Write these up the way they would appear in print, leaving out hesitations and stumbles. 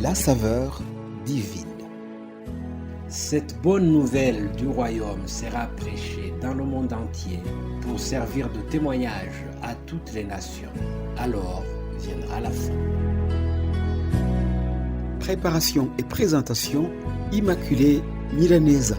la saveur divine. Cette bonne nouvelle du royaume sera prêchée dans le monde entier pour servir de témoignage à toutes les nations. Alors viendra la fin. Préparation et présentation, Immaculée Milanesa.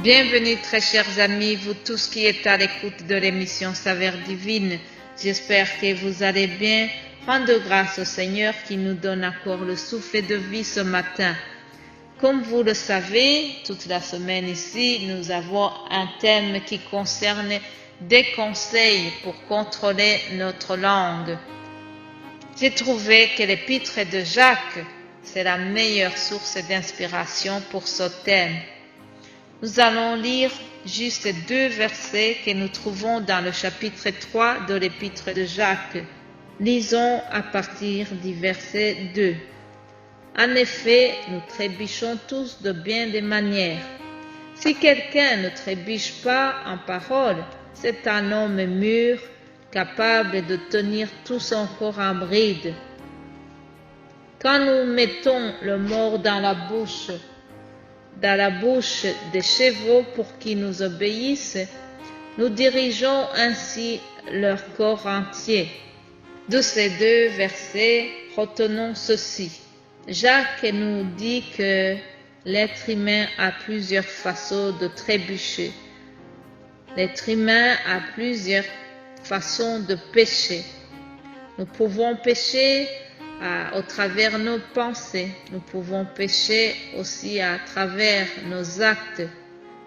Bienvenue très chers amis, vous tous qui êtes à l'écoute de l'émission Saveur Divine. J'espère que vous allez bien. Rendez grâce au Seigneur qui nous donne encore le souffle de vie ce matin. Comme vous le savez, toute la semaine ici, nous avons un thème qui concerne des conseils pour contrôler notre langue. J'ai trouvé que l'épître de Jacques, c'est la meilleure source d'inspiration pour ce thème. Nous allons lire juste 2 versets que nous trouvons dans le chapitre 3 de l'épître de Jacques. Lisons à partir du verset 2. En effet, nous trébuchons tous de bien des manières. Si quelqu'un ne trébuche pas en parole, c'est un homme mûr, capable de tenir tout son corps en bride. Quand nous mettons le mort dans la bouche des chevaux pour qu'ils nous obéissent, nous dirigeons ainsi leur corps entier. De ces 2 versets, retenons ceci. Jacques nous dit que l'être humain a plusieurs façons de trébucher. L'être humain a plusieurs façons de pécher. Nous pouvons pécher au travers nos pensées, nous pouvons pécher aussi à travers nos actes,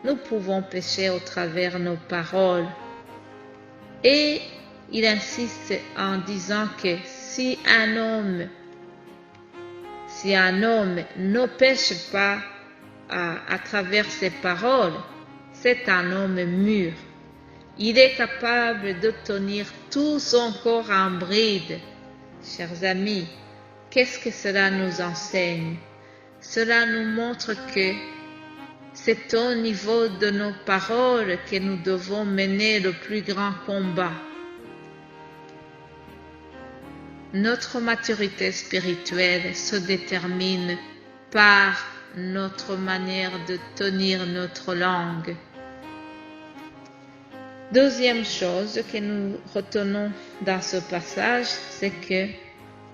nous pouvons pécher au travers nos paroles. Et il insiste en disant que si un homme ne pêche pas à travers ses paroles, c'est un homme mûr. Il est capable de tenir tout son corps en bride. Chers amis, qu'est-ce que cela nous enseigne? Cela nous montre que c'est au niveau de nos paroles que nous devons mener le plus grand combat. Notre maturité spirituelle se détermine par notre manière de tenir notre langue. Deuxième chose que nous retenons dans ce passage, c'est que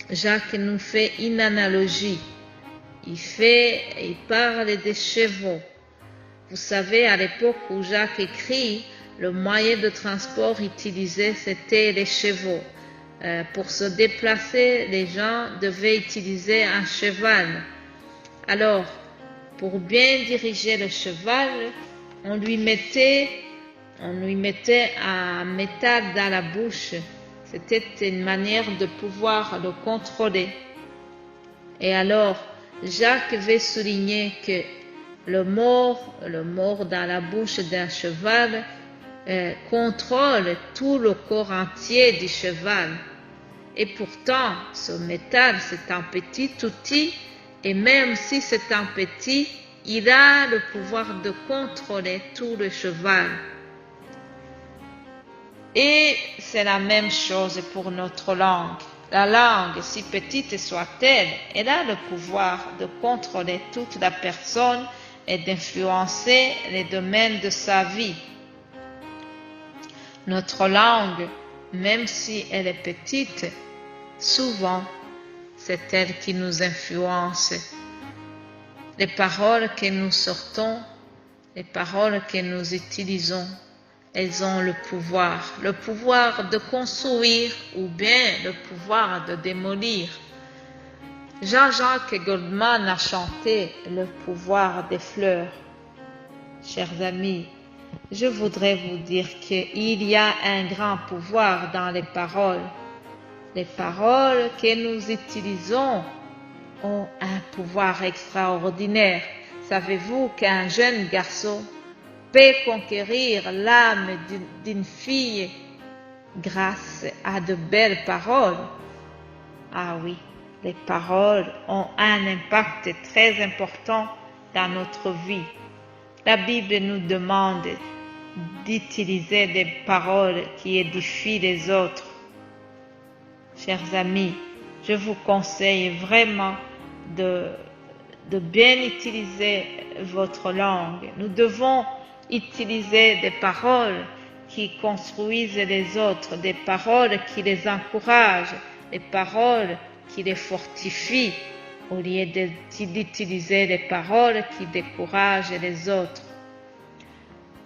Jacques nous fait une analogie. Il parle des chevaux. Vous savez, à l'époque où Jacques écrit, le moyen de transport utilisé, c'était les chevaux. Pour se déplacer, les gens devaient utiliser un cheval. Alors, pour bien diriger le cheval, on lui mettait un métal dans la bouche. C'était une manière de pouvoir le contrôler. Et alors, Jacques veut souligner que le mort dans la bouche d'un cheval contrôle tout le corps entier du cheval. Et pourtant, ce métal, c'est un petit outil, et même si c'est un petit, il a le pouvoir de contrôler tout le cheval. Et c'est la même chose pour notre langue. La langue, si petite soit-elle, elle a le pouvoir de contrôler toute la personne et d'influencer les domaines de sa vie. Notre langue, même si elle est petite, souvent, c'est elle qui nous influence. Les paroles que nous sortons, les paroles que nous utilisons, elles ont le pouvoir de construire ou bien le pouvoir de démolir. Jean-Jacques Goldman a chanté le pouvoir des fleurs. Chers amis, je voudrais vous dire qu'il y a un grand pouvoir dans les paroles. Les paroles que nous utilisons ont un pouvoir extraordinaire. Savez-vous qu'un jeune garçon peut conquérir l'âme d'une fille grâce à de belles paroles? Ah oui, les paroles ont un impact très important dans notre vie. La Bible nous demande d'utiliser des paroles qui édifient les autres. Chers amis, je vous conseille vraiment de bien utiliser votre langue. Nous devons utiliser des paroles qui construisent les autres, des paroles qui les encouragent, des paroles qui les fortifient, au lieu d'utiliser des paroles qui découragent les autres.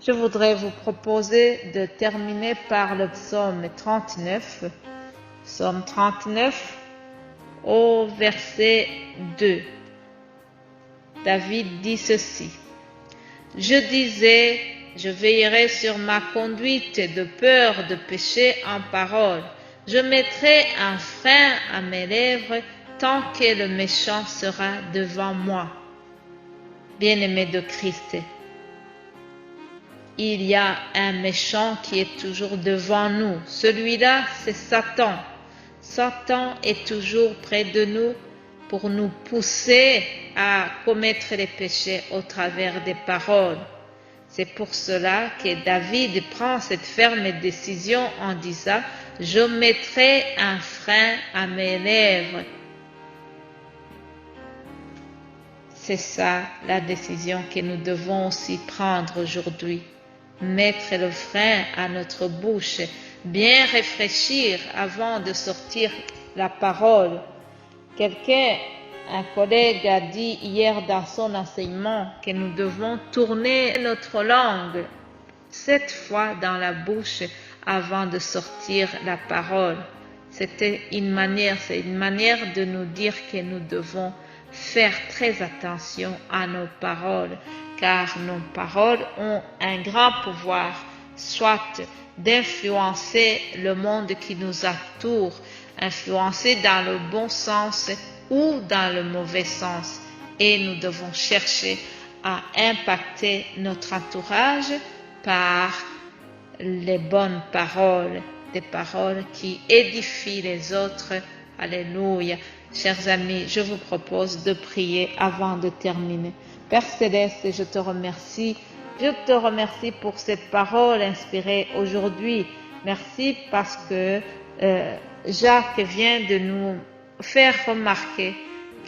Je voudrais vous proposer de terminer par le psaume 39. Psaume 39 au verset 2. David dit ceci. Je disais, je veillerai sur ma conduite de peur de pécher en parole. Je mettrai un frein à mes lèvres tant que le méchant sera devant moi. Bien-aimé de Christ, il y a un méchant qui est toujours devant nous. Celui-là, c'est Satan. Satan est toujours près de nous pour nous pousser à commettre les péchés au travers des paroles. C'est pour cela que David prend cette ferme décision en disant « Je mettrai un frein à mes lèvres ». C'est ça la décision que nous devons aussi prendre aujourd'hui. Mettre le frein à notre bouche, bien réfléchir avant de sortir la parole. Un collègue a dit hier dans son enseignement que nous devons tourner notre langue 7 fois dans la bouche avant de sortir la parole. C'est une manière de nous dire que nous devons faire très attention à nos paroles, car nos paroles ont un grand pouvoir, soit d'influencer le monde qui nous entoure, influencer dans le bon sens ou dans le mauvais sens. Et nous devons chercher à impacter notre entourage par les bonnes paroles, des paroles qui édifient les autres. Alléluia. Chers amis, je vous propose de prier avant de terminer. Père Céleste, je te remercie. Je te remercie pour cette parole inspirée aujourd'hui. Merci parce que Jacques vient de nous faire remarquer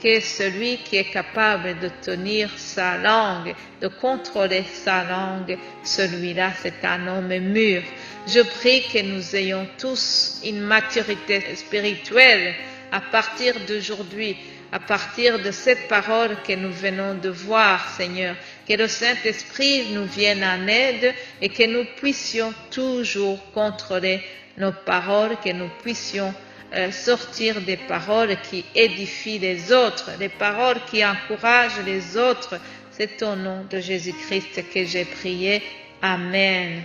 que celui qui est capable de tenir sa langue, de contrôler sa langue, celui-là, c'est un homme mûr. Je prie que nous ayons tous une maturité spirituelle à partir d'aujourd'hui, à partir de cette parole que nous venons de voir, Seigneur, que le Saint-Esprit nous vienne en aide et que nous puissions toujours contrôler nos paroles, que nous puissions sortir des paroles qui édifient les autres, des paroles qui encouragent les autres. C'est au nom de Jésus-Christ que j'ai prié. Amen.